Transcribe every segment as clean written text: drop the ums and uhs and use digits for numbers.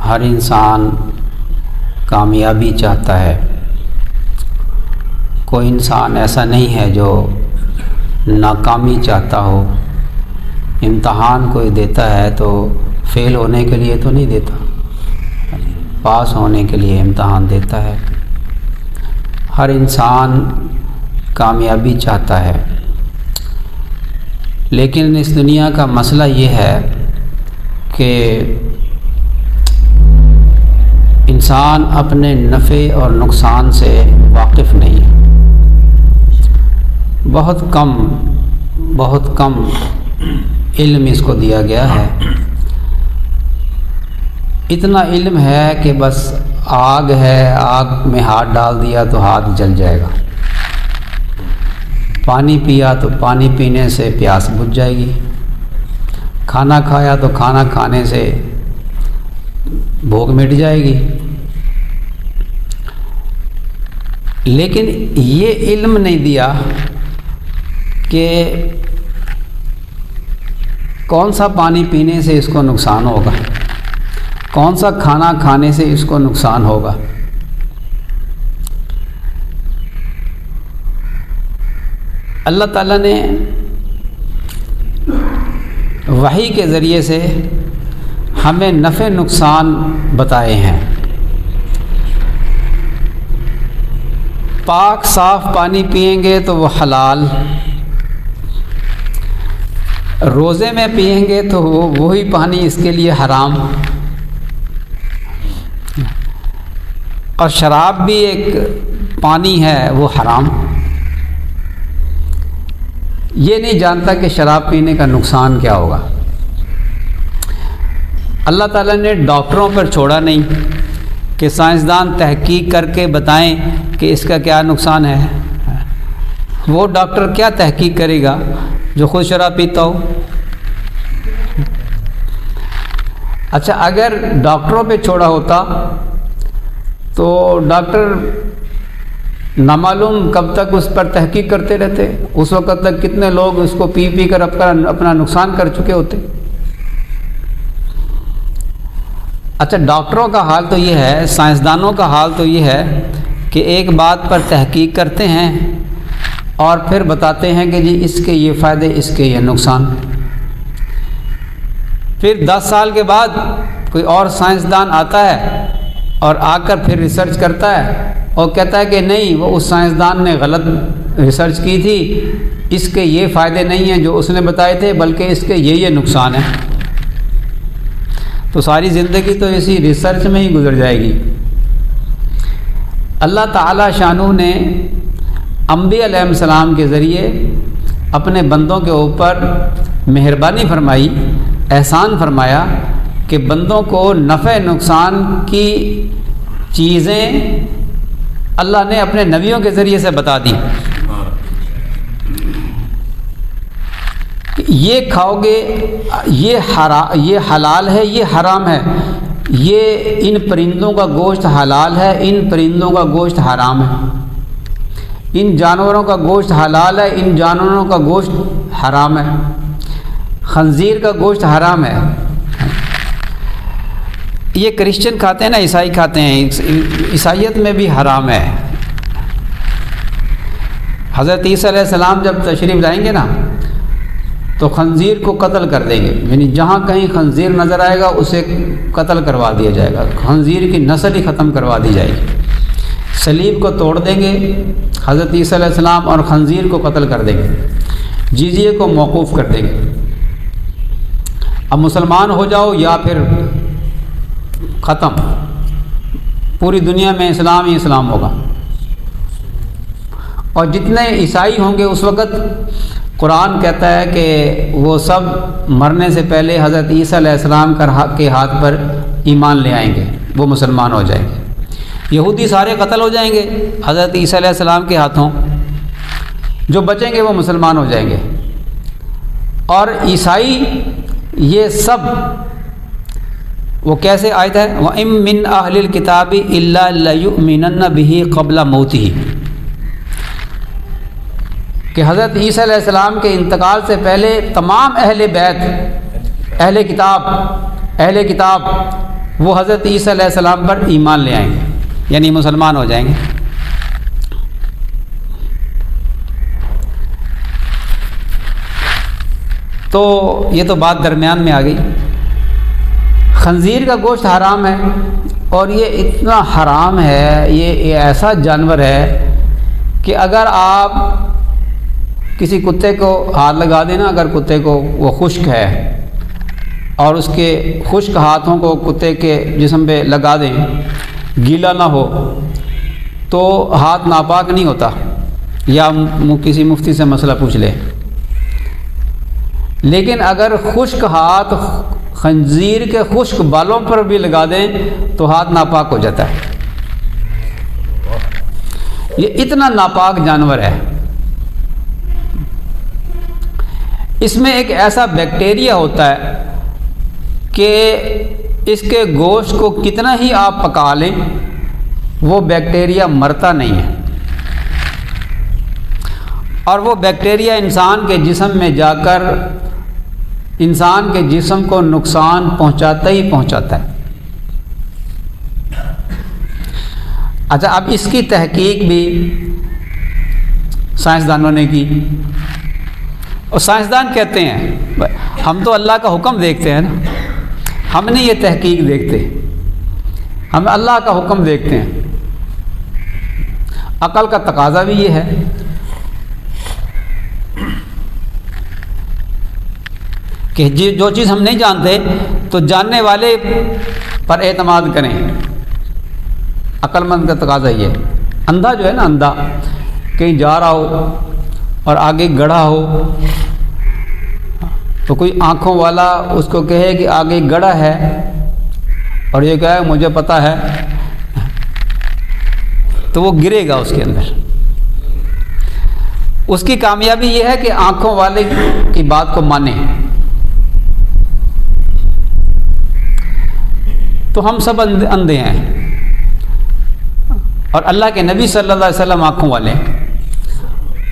ہر انسان کامیابی چاہتا ہے. کوئی انسان ایسا نہیں ہے جو ناکامی چاہتا ہو. امتحان کوئی دیتا ہے تو فیل ہونے کے لیے تو نہیں دیتا، پاس ہونے کے لیے امتحان دیتا ہے. ہر انسان کامیابی چاہتا ہے، لیکن اس دنیا کا مسئلہ یہ ہے کہ انسان اپنے نفع اور نقصان سے واقف نہیں ہے. بہت کم علم اس کو دیا گیا ہے. اتنا علم ہے کہ بس آگ ہے، آگ میں ہاتھ ڈال دیا تو ہاتھ جل جائے گا. پانی پیا تو پانی پینے سے پیاس بجھ جائے گی. کھانا کھایا تو کھانا کھانے سے بھوک مٹ جائے گی. لیکن یہ علم نہیں دیا کہ کون سا پانی پینے سے اس کو نقصان ہوگا، کون سا کھانا کھانے سے اس کو نقصان ہوگا. اللہ تعالیٰ نے وحی کے ذریعے سے ہمیں نفع نقصان بتائے ہیں. پاک صاف پانی پئیں گے تو وہ حلال، روزے میں پئیں گے تو وہی پانی اس کے لیے حرام، اور شراب بھی ایک پانی ہے وہ حرام. یہ نہیں جانتا کہ شراب پینے کا نقصان کیا ہوگا. اللہ تعالیٰ نے ڈاکٹروں پر چھوڑا نہیں کہ سائنسدان تحقیق کر کے بتائیں کہ اس کا کیا نقصان ہے. وہ ڈاکٹر کیا تحقیق کرے گا جو خود شراب پیتا ہو. اچھا، اگر ڈاکٹروں پہ چھوڑا ہوتا تو ڈاکٹر نامعلوم کب تک اس پر تحقیق کرتے رہتے. اس وقت تک کتنے لوگ اس کو پی پی کر اپنا نقصان کر چکے ہوتے. اچھا، ڈاکٹروں کا حال تو یہ ہے، سائنسدانوں کا حال تو یہ ہے کہ ایک بات پر تحقیق کرتے ہیں اور پھر بتاتے ہیں کہ جی اس کے یہ فائدے، اس کے یہ نقصان. پھر 10 سال کے بعد کوئی اور سائنسدان آتا ہے اور آ کر پھر ریسرچ کرتا ہے اور کہتا ہے کہ نہیں، وہ اس سائنسدان نے غلط ریسرچ کی تھی، اس کے یہ فائدے نہیں ہیں جو اس نے بتائے تھے، بلکہ اس کے یہ نقصان ہیں. تو ساری زندگی تو اسی ریسرچ میں ہی گزر جائے گی. اللہ تعالیٰ شانہ نے انبیاء علیہ السلام کے ذریعے اپنے بندوں کے اوپر مہربانی فرمائی، احسان فرمایا کہ بندوں کو نفع نقصان کی چیزیں اللہ نے اپنے نبیوں کے ذریعے سے بتا دی. یہ کھاؤ گے، یہ حلال ہے، یہ حرام ہے. یہ ان پرندوں کا گوشت حلال ہے، ان پرندوں کا گوشت حرام ہے. ان جانوروں کا گوشت حلال ہے، ان جانوروں کا گوشت حرام ہے. خنزیر کا گوشت حرام ہے. یہ کرسچن کھاتے ہیں نا، عیسائی کھاتے ہیں، عیسائیت میں بھی حرام ہے. حضرت عیسیٰ علیہ السلام جب تشریف لائیں گے نا تو خنزیر کو قتل کر دیں گے. یعنی جہاں کہیں خنزیر نظر آئے گا اسے قتل کروا دیا جائے گا، خنزیر کی نسل ہی ختم کروا دی جائے گی. صلیب کو توڑ دیں گے حضرت عیسیٰ علیہ السلام اور خنزیر کو قتل کر دیں گے. جزیے کو موقوف کر دیں گے. اب مسلمان ہو جاؤ یا پھر ختم، پوری دنیا میں اسلام ہی اسلام ہوگا. اور جتنے عیسائی ہوں گے اس وقت قرآن کہتا ہے کہ وہ سب مرنے سے پہلے حضرت عیسیٰ علیہ السلام کے ہاتھ پر ایمان لے آئیں گے، وہ مسلمان ہو جائیں گے. یہودی سارے قتل ہو جائیں گے حضرت عیسیٰ علیہ السلام کے ہاتھوں، جو بچیں گے وہ مسلمان ہو جائیں گے. اور عیسائی یہ سب وہ کیسے آیت ہے، وَإِن مِّنْ أَهْلِ الْكِتَابِ إِلَّا لَيُؤْمِنَنَّ بِهِ قَبْلَ مَوْتِهِ، کہ حضرت عیسیٰ علیہ السلام کے انتقال سے پہلے تمام اہل بیت، اہل کتاب وہ حضرت عیسیٰ علیہ السلام پر ایمان لے آئیں گے، یعنی مسلمان ہو جائیں گے۔ تو یہ تو بات درمیان میں آ گئی۔ خنزیر کا گوشت حرام ہے، اور یہ اتنا حرام ہے، یہ ایسا جانور ہے کہ اگر آپ کسی کتے کو ہاتھ لگا دیں نا، اگر کتے کو وہ خشک ہے اور اس کے خشک ہاتھوں کو کتے کے جسم پہ لگا دیں، گیلا نہ ہو، تو ہاتھ ناپاک نہیں ہوتا، یا کسی مفتی سے مسئلہ پوچھ لے۔ لیکن اگر خشک ہاتھ خنزیر کے خشک بالوں پر بھی لگا دیں تو ہاتھ ناپاک ہو جاتا ہے۔ یہ اتنا ناپاک جانور ہے۔ اس میں ایک ایسا بیکٹیریا ہوتا ہے کہ اس کے گوشت کو کتنا ہی آپ پکا لیں وہ بیکٹیریا مرتا نہیں ہے، اور وہ بیکٹیریا انسان کے جسم میں جا کر انسان کے جسم کو نقصان پہنچاتا ہی پہنچاتا ہے۔ اچھا، اب اس کی تحقیق بھی سائنسدانوں نے کی، اور سائنسدان کہتے ہیں ہم تو اللہ کا حکم دیکھتے ہیں نا، ہم نہیں یہ تحقیق دیکھتے، ہم اللہ کا حکم دیکھتے ہیں۔ عقل کا تقاضا بھی یہ ہے کہ جو چیز ہم نہیں جانتے تو جاننے والے پر اعتماد کریں۔ عقل مند کا تقاضا یہ ہے۔ اندھا جو ہے نا، اندھا کہیں جا رہا ہو اور آگے گڑھا ہو، تو کوئی آنکھوں والا اس کو کہے کہ آگے گڑھا ہے، اور یہ کہے مجھے پتہ ہے، تو وہ گرے گا اس کے اندر۔ اس کی کامیابی یہ ہے کہ آنکھوں والے کی بات کو مانے۔ تو ہم سب اندھے ہیں، اور اللہ کے نبی صلی اللہ علیہ وسلم آنکھوں والے ہیں،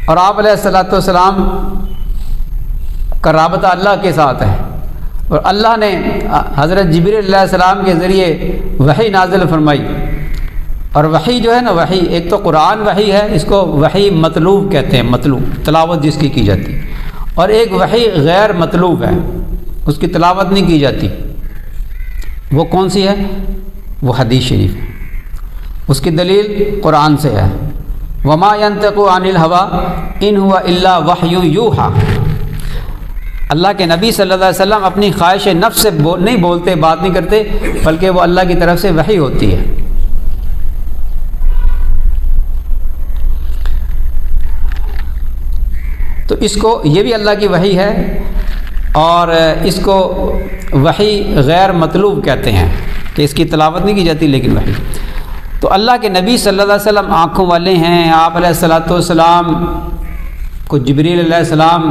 اور آپ علیہ الصلوۃ والسلام کا رابطہ اللہ کے ساتھ ہے، اور اللہ نے حضرت جبریل علیہ السلام کے ذریعے وحی نازل فرمائی۔ اور وحی جو ہے نا، وحی ایک تو قرآن وحی ہے، اس کو وحی مطلوب کہتے ہیں، مطلوب تلاوت جس کی جاتی، اور ایک وحی غیر مطلوب ہے، اس کی تلاوت نہیں کی جاتی۔ وہ کون سی ہے؟ وہ حدیث شریف ہے، اس کی دلیل قرآن سے ہے۔ وما ينطق عن الهوى ان هو الا وحی یوحى۔ اللہ کے نبی صلی اللہ علیہ وسلم اپنی خواہش نفس سے نہیں بولتے، بات نہیں کرتے، بلکہ وہ اللہ کی طرف سے وحی ہوتی ہے۔ تو اس کو یہ بھی اللہ کی وحی ہے، اور اس کو وحی غیر مطلوب کہتے ہیں کہ اس کی تلاوت نہیں کی جاتی لیکن وحی۔ تو اللہ کے نبی صلی اللہ علیہ وسلم آنکھوں والے ہیں۔ آپ علیہ الصلوۃ والسلام کو جبریل علیہ السلام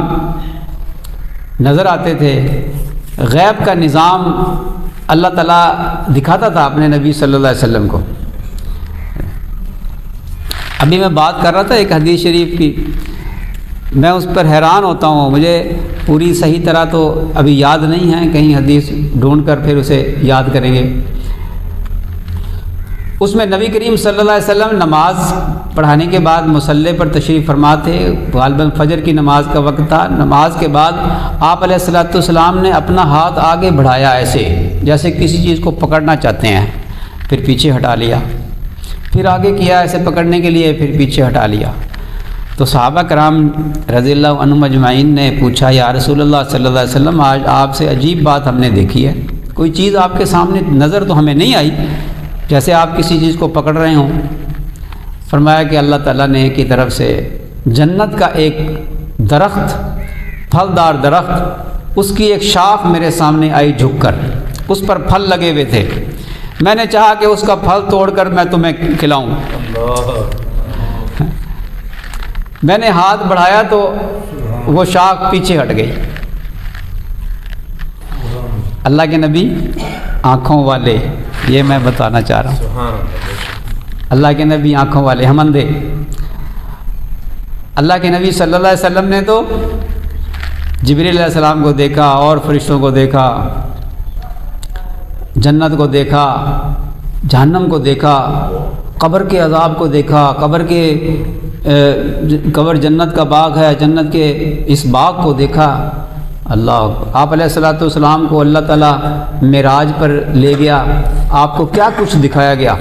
نظر آتے تھے، غیب کا نظام اللہ تعالیٰ دکھاتا تھا اپنے نبی صلی اللہ علیہ وسلم کو۔ ابھی میں بات کر رہا تھا ایک حدیث شریف کی، میں اس پر حیران ہوتا ہوں، مجھے پوری صحیح طرح تو ابھی یاد نہیں ہے، کہیں حدیث ڈھونڈ کر پھر اسے یاد کریں گے۔ اس میں نبی کریم صلی اللہ علیہ وسلم نماز پڑھانے کے بعد مصلی پر تشریف فرما تھے، غالباً فجر کی نماز کا وقت تھا۔ نماز کے بعد آپ علیہ الصلوۃ والسلام نے اپنا ہاتھ آگے بڑھایا، ایسے جیسے کسی چیز کو پکڑنا چاہتے ہیں، پھر پیچھے ہٹا لیا، پھر آگے کیا ایسے پکڑنے کے لیے، پھر پیچھے ہٹا لیا۔ تو صحابہ کرام رضی اللہ عنہم اجمعین نے پوچھا، یا رسول اللہ صلی اللہ علیہ وسلم، آج آپ سے عجیب بات ہم نے دیکھی ہے، کوئی چیز آپ کے سامنے نظر تو ہمیں نہیں آئی جیسے آپ کسی چیز کو پکڑ رہے ہوں۔ فرمایا کہ اللہ تعالیٰ نے کی طرف سے جنت کا ایک درخت، پھلدار درخت، اس کی ایک شاخ میرے سامنے آئی جھک کر، اس پر پھل لگے ہوئے تھے، میں نے چاہا کہ اس کا پھل توڑ کر میں تمہیں کھلاؤں، میں نے ہاتھ بڑھایا تو وہ شاخ پیچھے ہٹ گئی۔ اللہ کے نبی آنکھوں والے، یہ میں بتانا چاہ رہا ہوں، اللہ کے نبی آنکھوں والے، ہم اندھے۔ اللہ کے نبی صلی اللہ علیہ وسلم نے تو جبریل علیہ السلام کو دیکھا اور فرشتوں کو دیکھا، جنت کو دیکھا، جہنم کو دیکھا، قبر کے عذاب کو دیکھا، قبر جنت کا باغ ہے، جنت کے اس باغ کو دیکھا۔ اللہ، آپ علیہ الصلوۃ والسلام کو اللہ تعالیٰ معراج پر لے گیا، آپ کو کیا کچھ دکھایا گیا،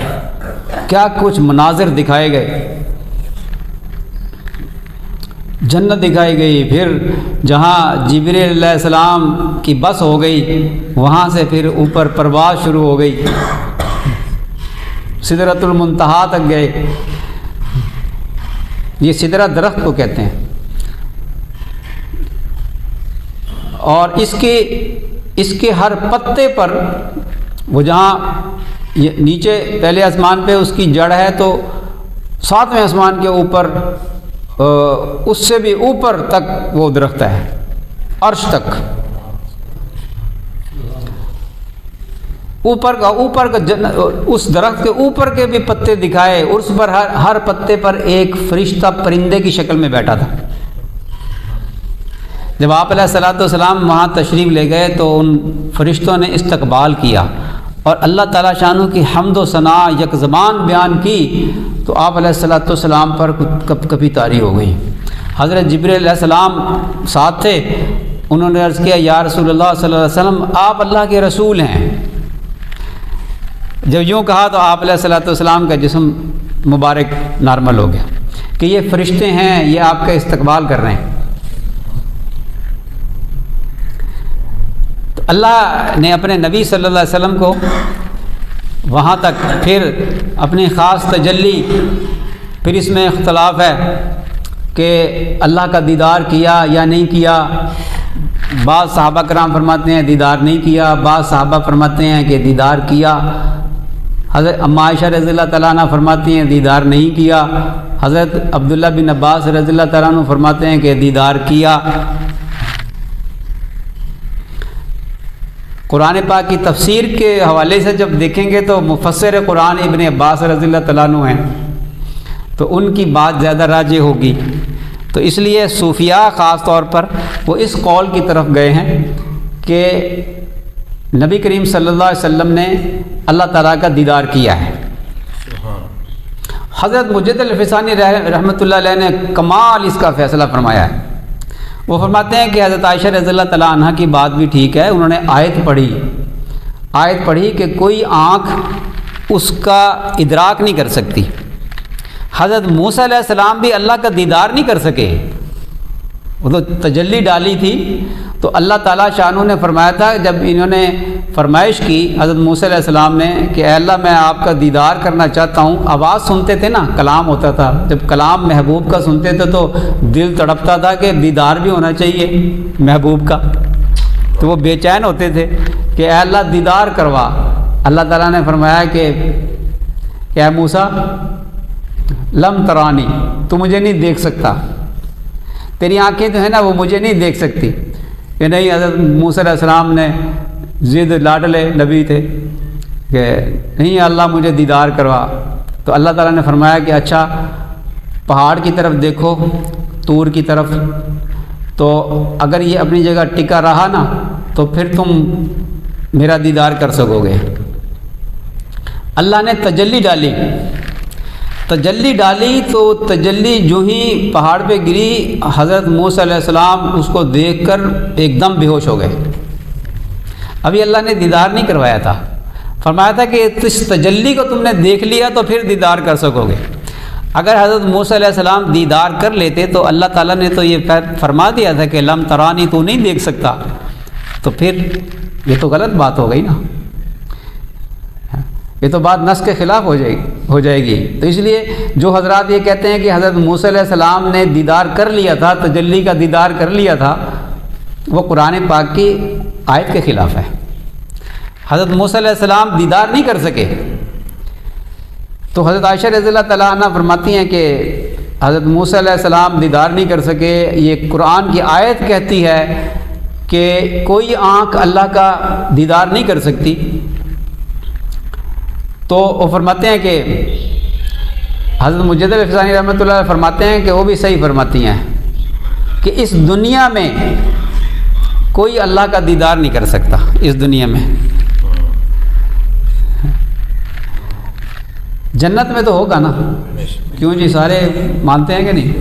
کیا کچھ مناظر دکھائے گئے، جنت دکھائی گئی، پھر جہاں جبریل علیہ السلام کی بس ہو گئی وہاں سے پھر اوپر پرواز شروع ہو گئی، سدرۃ المنتہا تک گئے۔ یہ سدرہ درخت کو کہتے ہیں، اور اس کے ہر پتے پر، وہ جہاں نیچے پہلے آسمان پہ اس کی جڑ ہے تو 7ویں آسمان کے اوپر اس سے بھی اوپر تک وہ درخت ہے، عرش تک، اوپر کا اس درخت کے اوپر کے بھی پتے دکھائے، اور اس پر ہر پتے پر ایک فرشتہ پرندے کی شکل میں بیٹھا تھا۔ جب آپ علیہ الصلوۃ والسلام وہاں تشریف لے گئے تو ان فرشتوں نے استقبال کیا اور اللہ تعالیٰ شانہ کی حمد و ثنا یک زبان بیان کی، تو آپ علیہ الصلوۃ والسلام پر کبھی طاری ہو گئی۔ حضرت جبریل علیہ السلام ساتھ تھے، انہوں نے عرض کیا یا رسول اللہ صلی اللہ علیہ وسلم، آپ اللہ کے رسول ہیں۔ جب یوں کہا تو آپ علیہ الصلوۃ والسلام کا جسم مبارک نارمل ہو گیا کہ یہ فرشتے ہیں، یہ آپ کا استقبال کر رہے ہیں۔ تو اللہ نے اپنے نبی صلی اللہ علیہ وسلم کو وہاں تک پھر اپنی خاص تجلی، پھر اس میں اختلاف ہے کہ اللہ کا دیدار کیا یا نہیں کیا۔ بعض صحابہ کرام فرماتے ہیں دیدار نہیں کیا، بعض صحابہ فرماتے ہیں کہ دیدار کیا۔ حضرت اما عائشہ رضی اللہ تعالیٰ عنہ فرماتی ہیں دیدار نہیں کیا، حضرت عبداللہ بن عباس رضی اللہ تعالیٰ عنہ فرماتے ہیں کہ دیدار کیا۔ قرآن پاک کی تفسیر کے حوالے سے جب دیکھیں گے تو مفسر قرآن ابن عباس رضی اللہ تعالیٰ عنہ ہیں، تو ان کی بات زیادہ راجح ہوگی۔ تو اس لیے صوفیاء خاص طور پر وہ اس قول کی طرف گئے ہیں کہ نبی کریم صلی اللہ علیہ وسلم نے اللہ تعالیٰ کا دیدار کیا ہے۔ حضرت مجد الفسانی رحمۃ اللہ علیہ نے کمال اس کا فیصلہ فرمایا ہے۔ وہ فرماتے ہیں کہ حضرت عائشہ رضی اللہ تعالیٰ عنہ کی بات بھی ٹھیک ہے، انہوں نے آیت پڑھی کہ کوئی آنکھ اس کا ادراک نہیں کر سکتی۔ حضرت موسیٰ علیہ السلام بھی اللہ کا دیدار نہیں کر سکے، وہ تو تجلی ڈالی تھی، تو اللہ تعالیٰ شانہ نے فرمایا تھا، جب انہوں نے فرمائش کی حضرت موسیٰ علیہ السلام نے کہ اے اللہ میں آپ کا دیدار کرنا چاہتا ہوں، آواز سنتے تھے نا، کلام ہوتا تھا، جب کلام محبوب کا سنتے تھے تو دل تڑپتا تھا کہ دیدار بھی ہونا چاہیے محبوب کا، تو وہ بے چین ہوتے تھے کہ اے اللہ دیدار کروا۔ اللہ تعالیٰ نے فرمایا کہ اے موسیٰ لم ترانی، تو مجھے نہیں دیکھ سکتا، تیری آنکھیں تو ہیں نا وہ مجھے نہیں دیکھ سکتی۔ کہ نہیں، حضرت موسیٰ علیہ السلام نے ضد لاڈلے نبی تھے کہ نہیں اللہ مجھے دیدار کروا، تو اللہ تعالیٰ نے فرمایا کہ اچھا پہاڑ کی طرف دیکھو، طور کی طرف، تو اگر یہ اپنی جگہ ٹکا رہا نا تو پھر تم میرا دیدار کر سکو گے۔ اللہ نے تجلی ڈالی تو تجلی جو ہی پہاڑ پہ گری، حضرت موسیٰ علیہ السلام اس کو دیکھ کر ایک دم بے ہوش ہو گئے۔ ابھی اللہ نے دیدار نہیں کروایا تھا، فرمایا تھا کہ اس تجلی کو تم نے دیکھ لیا تو پھر دیدار کر سکو گے۔ اگر حضرت موسیٰ علیہ السلام دیدار کر لیتے تو اللہ تعالیٰ نے تو یہ فرما دیا تھا کہ لم ترانی، تو نہیں دیکھ سکتا، تو پھر یہ تو غلط بات ہو گئی نا، یہ تو بات نص کے خلاف ہو جائے گی۔ تو اس لیے جو حضرات یہ کہتے ہیں کہ حضرت موسیٰ علیہ السلام نے دیدار کر لیا تھا، تجلی کا دیدار کر لیا تھا، وہ قرآن پاک کی آیت کے خلاف ہے۔ حضرت موسیٰ علیہ السلام دیدار نہیں کر سکے، تو حضرت عائشہ رضی اللہ تعالیٰ عنہ فرماتی ہیں کہ حضرت موسیٰ علیہ السلام دیدار نہیں کر سکے، یہ قرآن کی آیت کہتی ہے کہ کوئی آنکھ اللہ کا دیدار نہیں کر سکتی۔ تو وہ فرماتے ہیں کہ حضرت مجد الفسانی رحمۃ اللہ فرماتے ہیں کہ وہ بھی صحیح فرماتی ہیں کہ اس دنیا میں کوئی اللہ کا دیدار نہیں کر سکتا، اس دنیا میں جنت میں تو ہوگا نا، کیوں جی سارے مانتے ہیں کہ نہیں؟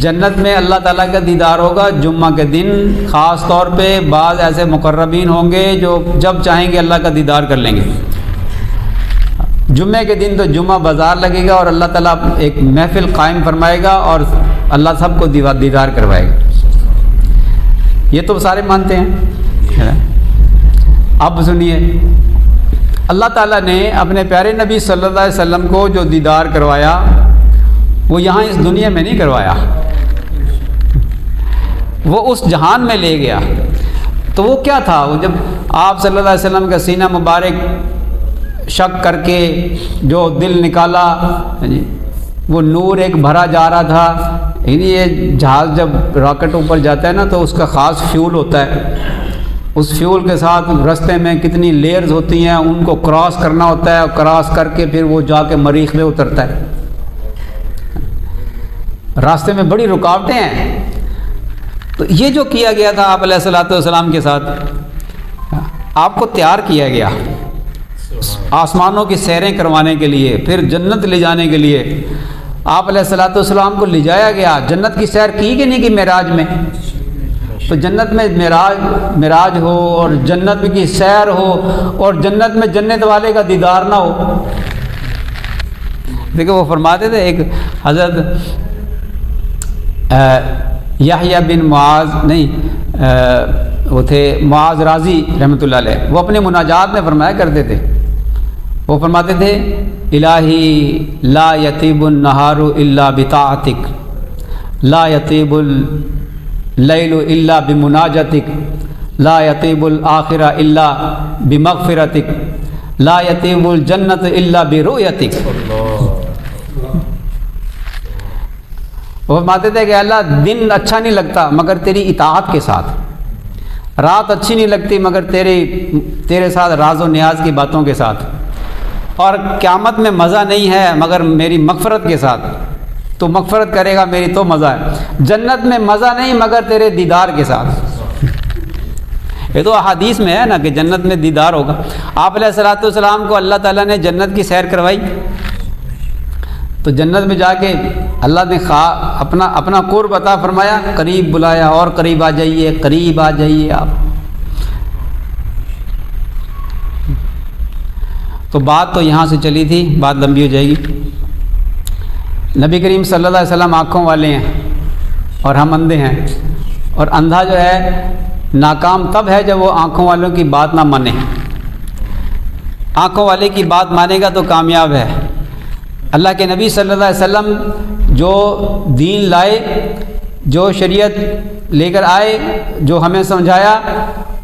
جنت میں اللہ تعالیٰ کا دیدار ہوگا جمعہ کے دن، خاص طور پہ بعض ایسے مقربین ہوں گے جو جب چاہیں گے اللہ کا دیدار کر لیں گے۔ جمعے کے دن تو جمعہ بازار لگے گا اور اللہ تعالیٰ ایک محفل قائم فرمائے گا اور اللہ سب کو دیدار کروائے گا۔ یہ تو سارے مانتے ہیں۔ اب سنیے، اللہ تعالیٰ نے اپنے پیارے نبی صلی اللہ علیہ وسلم کو جو دیدار کروایا وہ یہاں اس دنیا میں نہیں کروایا، وہ اس جہان میں لے گیا۔ تو وہ کیا تھا؟ وہ جب آپ صلی اللہ علیہ وسلم کا سینہ مبارک شک کر کے جو دل نکالا، وہ نور ایک بھرا جا رہا تھا۔ یہ جہاز جب راکٹ اوپر جاتا ہے نا تو اس کا خاص فیول ہوتا ہے، اس فیول کے ساتھ راستے میں کتنی لیئرز ہوتی ہیں، ان کو کراس کرنا ہوتا ہے، اور کراس کر کے پھر وہ جا کے مریخ میں اترتا ہے۔ راستے میں بڑی رکاوٹیں ہیں۔ تو یہ جو کیا گیا تھا آپ علیہ الصلوۃ والسلام کے ساتھ، آپ کو تیار کیا گیا آسمانوں کی سیریں کروانے کے لیے، پھر جنت لے جانے کے لیے آپ علیہ الصلوۃ والسلام کو لے جایا گیا۔ جنت کی سیر کی کہ نہیں کی معراج میں؟ تو جنت میں معراج ہو اور جنت کی سیر ہو اور جنت میں جنت والے کا دیدار نہ ہو۔ دیکھو وہ فرماتے تھے، ایک حضرت یحییٰ بن معاذ وہ تھے معاذ رازی رحمۃ اللہ علیہ، وہ اپنے مناجات میں فرمایا کرتے تھے، وہ فرماتے تھے الہی لا یطیب النہار الا بطاعتک، لا یطیب اللیل الا بمناجتک، لا یطیب الآخرہ الا بمغفرتک، لا یطیب الجنت الا برؤیتک۔ وہ فرماتے تھے کہ اللہ دن اچھا نہیں لگتا مگر تیری اطاعت کے ساتھ، رات اچھی نہیں لگتی مگر تیرے ساتھ راز و نیاز کی باتوں کے ساتھ، اور قیامت میں مزہ نہیں ہے مگر میری مغفرت کے ساتھ، تو مغفرت کرے گا میری تو مزہ ہے، جنت میں مزہ نہیں مگر تیرے دیدار کے ساتھ۔ یہ تو احادیث میں ہے نا کہ جنت میں دیدار ہوگا۔ آپ علیہ الصلوۃ والسلام کو اللہ تعالیٰ نے جنت کی سیر کروائی، تو جنت میں جا کے اللہ نے اپنا قرب عطا فرمایا، قریب بلایا، اور قریب آ جائیے، قریب آ جائیے آپ۔ تو بات تو یہاں سے چلی تھی، بات لمبی ہو جائے گی۔ نبی کریم صلی اللہ علیہ وسلم آنکھوں والے ہیں اور ہم اندھے ہیں، اور اندھا جو ہے ناکام تب ہے جب وہ آنکھوں والوں کی بات نہ مانے۔ آنکھوں والے کی بات مانے گا تو کامیاب ہے۔ اللہ کے نبی صلی اللہ علیہ وسلم جو دین لائے، جو شریعت لے کر آئے، جو ہمیں سمجھایا،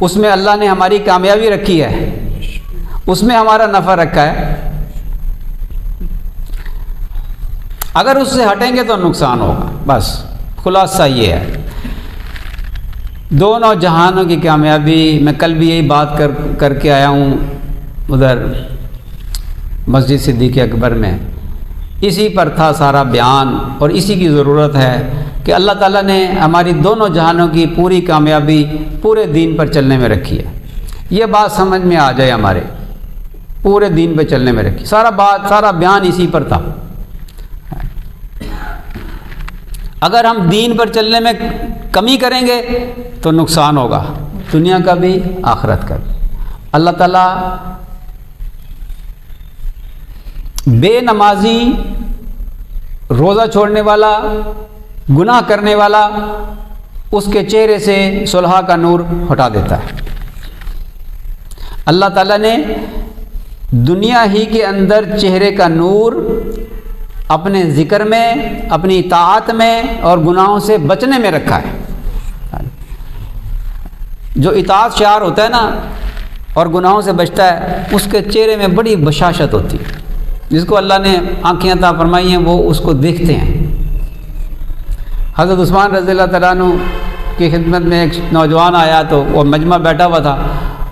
اس میں اللہ نے ہماری کامیابی رکھی ہے، اس میں ہمارا نفع رکھا ہے۔ اگر اس سے ہٹیں گے تو نقصان ہوگا، بس خلاصہ یہ ہے۔ دونوں جہانوں کی کامیابی، میں کل بھی یہی بات کر کے آیا ہوں ادھر مسجد صدیق اکبر میں، اسی پر تھا سارا بیان، اور اسی کی ضرورت ہے کہ اللہ تعالیٰ نے ہماری دونوں جہانوں کی پوری کامیابی پورے دین پر چلنے میں رکھی ہے۔ یہ بات سمجھ میں آ جائے، ہمارے پورے دین پہ چلنے میں رکھی، سارا بیان اسی پر تھا۔ اگر ہم دین پر چلنے میں کمی کریں گے تو نقصان ہوگا، دنیا کا بھی آخرت کا بھی۔ اللہ تعالیٰ بے نمازی، روزہ چھوڑنے والا، گناہ کرنے والا، اس کے چہرے سے صلح کا نور ہٹا دیتا ہے۔ اللہ تعالیٰ نے دنیا ہی کے اندر چہرے کا نور اپنے ذکر میں، اپنی اطاعت میں اور گناہوں سے بچنے میں رکھا ہے۔ جو اطاعت شعار ہوتا ہے نا اور گناہوں سے بچتا ہے، اس کے چہرے میں بڑی بشاشت ہوتی ہے۔ جس کو اللہ نے آنکھیں عطا فرمائی ہیں وہ اس کو دیکھتے ہیں۔ حضرت عثمان رضی اللہ تعالیٰ عنہ کی خدمت میں ایک نوجوان آیا، تو وہ مجمع بیٹھا ہوا تھا،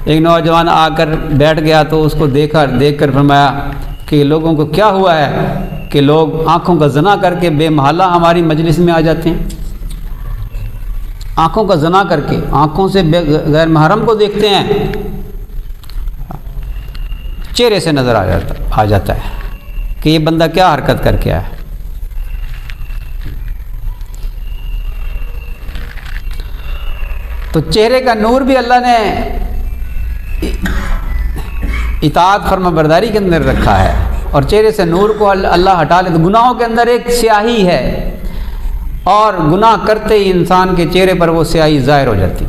ایک نوجوان آ کر بیٹھ گیا، تو اس کو دیکھ کر فرمایا کہ لوگوں کو کیا ہوا ہے کہ لوگ آنکھوں کا زنا کر کے بے محالہ ہماری مجلس میں آ جاتے ہیں، آنکھوں کا زنا کر کے، آنکھوں سے غیر محرم کو دیکھتے ہیں، چہرے سے نظر آ جاتا ہے۔ کہ یہ بندہ کیا حرکت کر کے آیا ہے۔ تو چہرے کا نور بھی اللہ نے اطاعت فرما برداری کے اندر رکھا ہے، اور چہرے سے نور کو اللہ ہٹا لے تو گناہوں کے اندر ایک سیاہی ہے، اور گناہ کرتے ہی انسان کے چہرے پر وہ سیاہی ظاہر ہو جاتی۔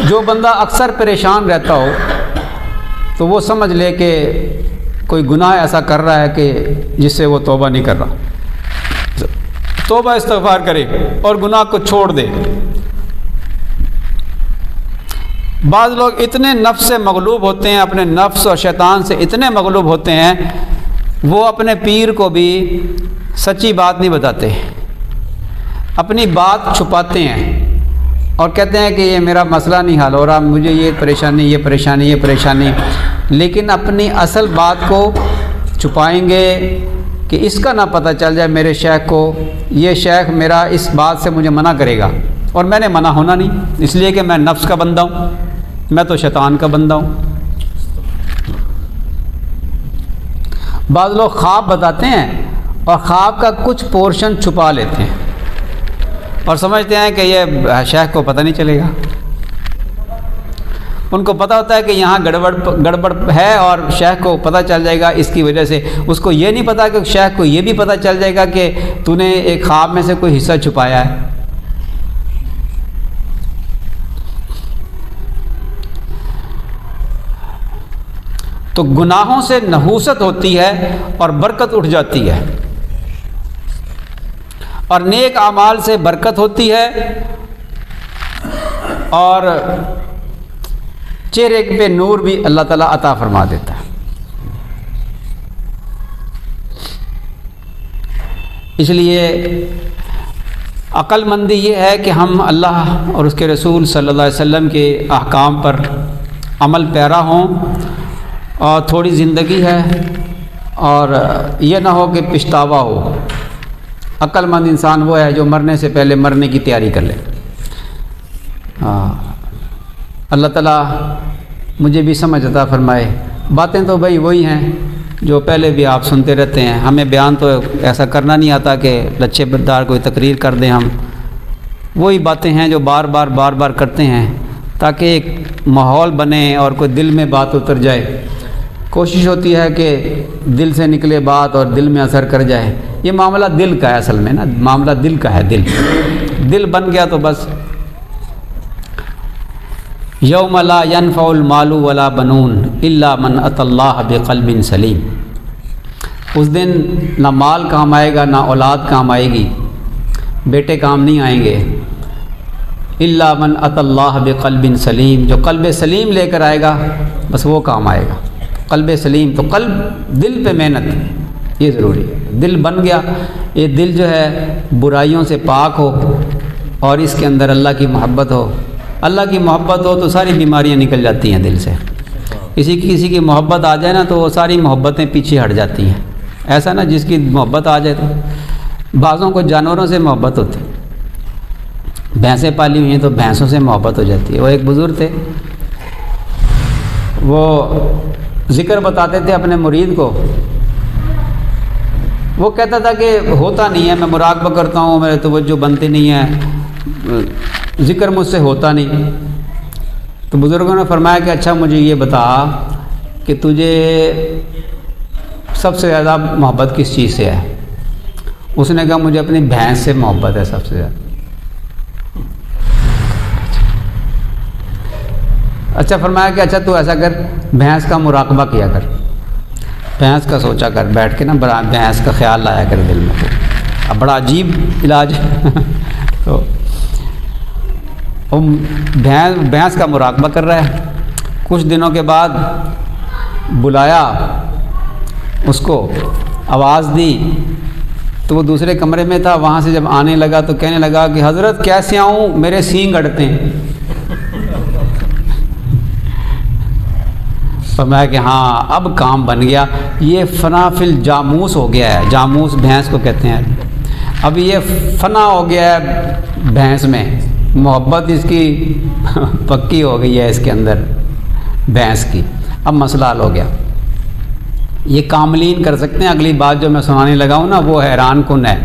جو بندہ اکثر پریشان رہتا ہو تو وہ سمجھ لے کہ کوئی گناہ ایسا کر رہا ہے کہ جس سے وہ توبہ نہیں کر رہا۔ توبہ استغفار کرے اور گناہ کو چھوڑ دے۔ بعض لوگ اتنے نفس سے مغلوب ہوتے ہیں، اپنے نفس اور شیطان سے اتنے مغلوب ہوتے ہیں، وہ اپنے پیر کو بھی سچی بات نہیں بتاتے، اپنی بات چھپاتے ہیں اور کہتے ہیں کہ یہ میرا مسئلہ نہیں حل ہو رہا، مجھے یہ پریشانی، لیکن اپنی اصل بات کو چھپائیں گے کہ اس کا نہ پتہ چل جائے میرے شیخ کو، یہ شیخ میرا اس بات سے مجھے منع کرے گا، اور میں نے منع ہونا نہیں، اس لیے کہ میں نفس کا بندہ ہوں، میں تو شیطان کا بندہ ہوں۔ بعض لوگ خواب بتاتے ہیں اور خواب کا کچھ پورشن چھپا لیتے ہیں اور سمجھتے ہیں کہ یہ شیخ کو پتہ نہیں چلے گا۔ ان کو پتہ ہوتا ہے کہ یہاں گڑبڑ ہے اور شیخ کو پتہ چل جائے گا، اس کی وجہ سے اس کو یہ نہیں پتہ کہ شیخ کو یہ بھی پتہ چل جائے گا کہ تو نے ایک خواب میں سے کوئی حصہ چھپایا ہے۔ تو گناہوں سے نحوست ہوتی ہے اور برکت اٹھ جاتی ہے، اور نیک اعمال سے برکت ہوتی ہے اور چہرے پہ نور بھی اللہ تعالیٰ عطا فرما دیتا ہے۔ اس لیے عقل مندی یہ ہے کہ ہم اللہ اور اس کے رسول صلی اللہ علیہ وسلم کے احکام پر عمل پیرا ہوں، اور تھوڑی زندگی ہے اور یہ نہ ہو کہ پچھتاوا ہو۔ عقل مند انسان وہ ہے جو مرنے سے پہلے مرنے کی تیاری کر لے۔ اللہ تعالیٰ مجھے بھی سمجھ عطا فرمائے۔ باتیں تو بھائی وہی ہیں جو پہلے بھی آپ سنتے رہتے ہیں، ہمیں بیان تو ایسا کرنا نہیں آتا کہ لچھے بدار کوئی تقریر کر دیں، ہم وہی باتیں ہیں جو بار بار کرتے ہیں تاکہ ایک ماحول بنے اور کوئی دل میں بات اتر جائے۔ کوشش ہوتی ہے کہ دل سے نکلے بات اور دل میں اثر کر جائے۔ یہ معاملہ دل کا ہے، اصل میں نا معاملہ دل کا ہے۔ دل بن گیا تو بس یوم لا ينفع المال ولا بنون الا من اتى اللہ بقلب سلیم۔ اس دن نہ مال کام آئے گا، نہ اولاد کام آئے گی، بیٹے کام نہیں آئیں گے، الا من اتى اللہ بقلب سلیم، جو قلب سلیم لے کر آئے گا بس وہ کام آئے گا۔ قلب سلیم تو قلب، دل پہ محنت یہ ضروری ہے۔ دل بن گیا، یہ دل جو ہے برائیوں سے پاک ہو اور اس کے اندر اللہ کی محبت ہو۔ اللہ کی محبت ہو تو ساری بیماریاں نکل جاتی ہیں دل سے۔ کسی کی محبت آ جائے نا تو وہ ساری محبتیں پیچھے ہٹ جاتی ہیں۔ ایسا نا جس کی محبت آ جائے تو بعضوں کو جانوروں سے محبت ہوتی، بھینسیں پالی ہوئی ہیں تو بھینسوں سے محبت ہو جاتی ہے۔ وہ ایک بزرگ تھے، وہ ذکر بتاتے تھے اپنے مرید کو، وہ کہتا تھا کہ ہوتا نہیں ہے، میں مراقبہ کرتا ہوں، میرے توجہ بنتی نہیں ہے، ذکر مجھ سے ہوتا نہیں۔ تو بزرگوں نے فرمایا کہ اچھا مجھے یہ بتا کہ تجھے سب سے زیادہ محبت کس چیز سے ہے؟ اس نے کہا مجھے اپنی بھینس سے محبت ہے سب سے زیادہ۔ اچھا فرمایا کہ اچھا تو ایسا کر، بھینس کا مراقبہ کیا کر، بھینس کا سوچا کر بیٹھ کے نا، بڑا بھینس کا خیال لایا کر دل میں۔ اب بڑا عجیب علاج تو بھینس کا مراقبہ کر رہا ہے۔ کچھ دنوں کے بعد بلایا اس کو، آواز دی تو وہ دوسرے کمرے میں تھا، وہاں سے جب آنے لگا تو کہنے لگا کہ حضرت کیسے آؤں، میرے سینگ اڑتے ہیں۔ فرمایا کہ ہاں اب کام بن گیا، یہ فنا فل جاموس ہو گیا ہے، جاموس بھینس کو کہتے ہیں۔ اب یہ فنا ہو گیا ہے بھینس میں، محبت اس کی پکی ہو گئی ہے اس کے اندر بھینس کی، اب مسئلہ حل ہو گیا۔ یہ کاملین کر سکتے ہیں. اگلی بات جو میں سنانے لگا ہوں نا وہ حیران کن ہے.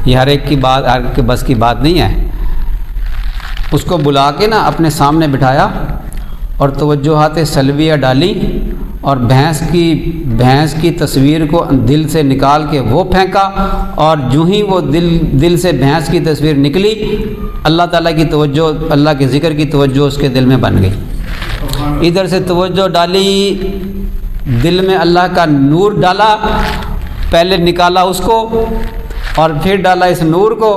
یہ ہر ایک کی بات، ہر ایک کے بس کی بات نہیں ہے. اس کو بلا کے نا اپنے سامنے بٹھایا اور توجہات سلبیہ ڈالی اور بھینس کی تصویر کو دل سے نکال کے وہ پھینکا، اور جو ہی وہ دل سے بھینس کی تصویر نکلی، اللہ تعالیٰ کی توجہ، اللہ کے ذکر کی توجہ اس کے دل میں بن گئی. ادھر سے توجہ ڈالی، دل میں اللہ کا نور ڈالا، پہلے نکالا اس کو اور پھر ڈالا اس نور کو،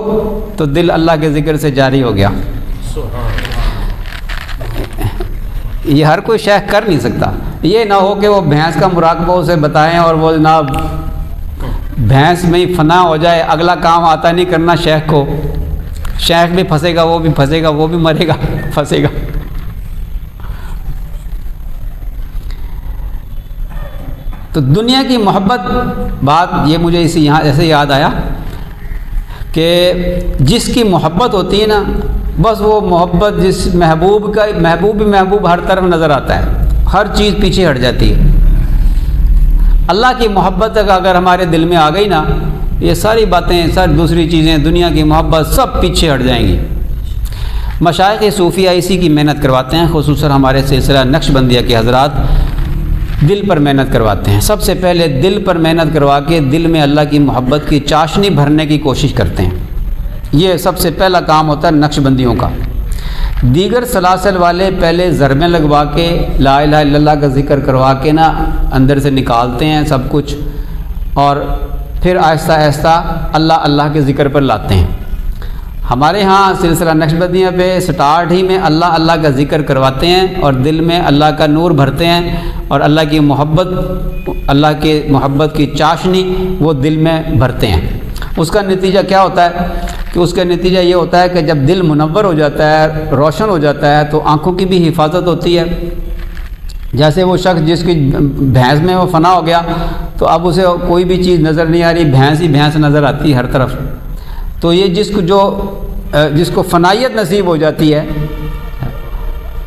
تو دل اللہ کے ذکر سے جاری ہو گیا. یہ ہر کوئی شیخ کر نہیں سکتا. یہ نہ ہو کہ وہ بھینس کا مراقبہ اسے بتائیں اور وہ جناب بھینس میں ہی فنا ہو جائے، اگلا کام آتا نہیں کرنا شیخ کو. شیخ بھی پھنسے گا، وہ بھی پھنسے گا، وہ بھی مرے گا، پھنسے گا. تو دنیا کی محبت، بات یہ مجھے یہاں ایسے یاد آیا کہ جس کی محبت ہوتی ہے نا، بس وہ محبت جس محبوب ہر طرف نظر آتا ہے، ہر چیز پیچھے ہٹ جاتی ہے. اللہ کی محبت اگر ہمارے دل میں آ گئی نا، یہ ساری باتیں، ساری دوسری چیزیں، دنیا کی محبت سب پیچھے ہٹ جائیں گی. مشائخ صوفیہ اسی کی محنت کرواتے ہیں، خصوصاً ہمارے سلسلہ نقش بندیہ کے حضرات دل پر محنت کرواتے ہیں. سب سے پہلے دل پر محنت کروا کے دل میں اللہ کی محبت کی چاشنی بھرنے کی کوشش کرتے ہیں. یہ سب سے پہلا کام ہوتا ہے نقش بندیوں کا. دیگر سلاسل والے پہلے ضربیں لگوا کے لا الہ الا اللہ کا ذکر کروا کے نا اندر سے نکالتے ہیں سب کچھ، اور پھر آہستہ آہستہ اللہ اللہ کے ذکر پر لاتے ہیں. ہمارے ہاں سلسلہ نقش بندیہ پہ سٹارٹ ہی میں اللہ اللہ کا ذکر کرواتے ہیں اور دل میں اللہ کا نور بھرتے ہیں، اور اللہ کی محبت کی چاشنی وہ دل میں بھرتے ہیں. اس کا نتیجہ کیا ہوتا ہے کہ اس کا نتیجہ یہ ہوتا ہے کہ جب دل منور ہو جاتا ہے، روشن ہو جاتا ہے، تو آنکھوں کی بھی حفاظت ہوتی ہے. جیسے وہ شخص جس کی بھینس میں وہ فنا ہو گیا، تو اب اسے کوئی بھی چیز نظر نہیں آ رہی، بھینس ہی بھینس نظر آتی ہے ہر طرف. تو یہ جس کو فنائیت نصیب ہو جاتی ہے،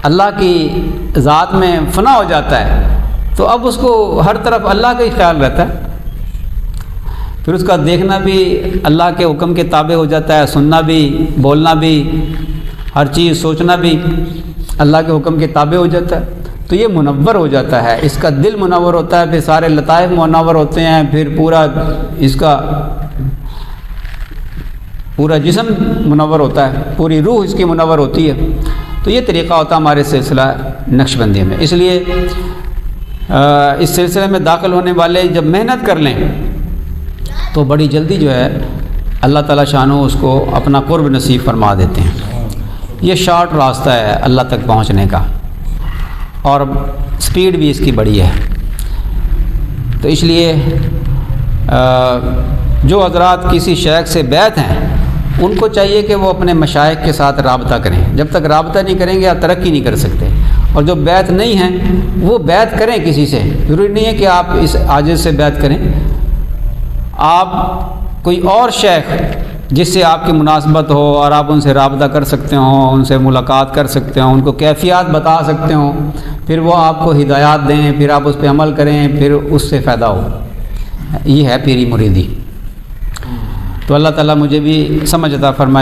اللہ کی ذات میں فنا ہو جاتا ہے، تو اب اس کو ہر طرف اللہ کا ہی خیال رہتا ہے. پھر اس کا دیکھنا بھی اللہ کے حکم کے تابع ہو جاتا ہے، سننا بھی، بولنا بھی، ہر چیز سوچنا بھی اللہ کے حکم کے تابع ہو جاتا ہے. تو یہ منور ہو جاتا ہے، اس کا دل منور ہوتا ہے، پھر سارے لطائف منور ہوتے ہیں، پھر پورا جسم منور ہوتا ہے، پوری روح اس کی منور ہوتی ہے. تو یہ طریقہ ہوتا ہے ہمارے سلسلہ نقش بندی میں. اس لیے اس سلسلے میں داخل ہونے والے جب محنت کر لیں تو بڑی جلدی جو ہے اللہ تعالیٰ شانو اس کو اپنا قرب نصیب فرما دیتے ہیں. یہ شارٹ راستہ ہے اللہ تک پہنچنے کا، اور سپیڈ بھی اس کی بڑی ہے. تو اس لیے جو حضرات کسی شیخ سے بیعت ہیں، ان کو چاہیے کہ وہ اپنے مشائخ کے ساتھ رابطہ کریں. جب تک رابطہ نہیں کریں گے آپ ترقی نہیں کر سکتے. اور جو بیعت نہیں ہیں وہ بیعت کریں کسی سے. ضروری نہیں ہے کہ آپ اس عاجز سے بیعت کریں. آپ کوئی اور شیخ جس سے آپ کی مناسبت ہو اور آپ ان سے رابطہ کر سکتے ہوں، ان سے ملاقات کر سکتے ہوں، ان کو کیفیات بتا سکتے ہوں، پھر وہ آپ کو ہدایات دیں، پھر آپ اس پہ عمل کریں، پھر اس سے فائدہ ہو. یہ ہے پیری مریدی. تو اللہ تعالیٰ مجھے بھی سمجھ عطا فرمایا.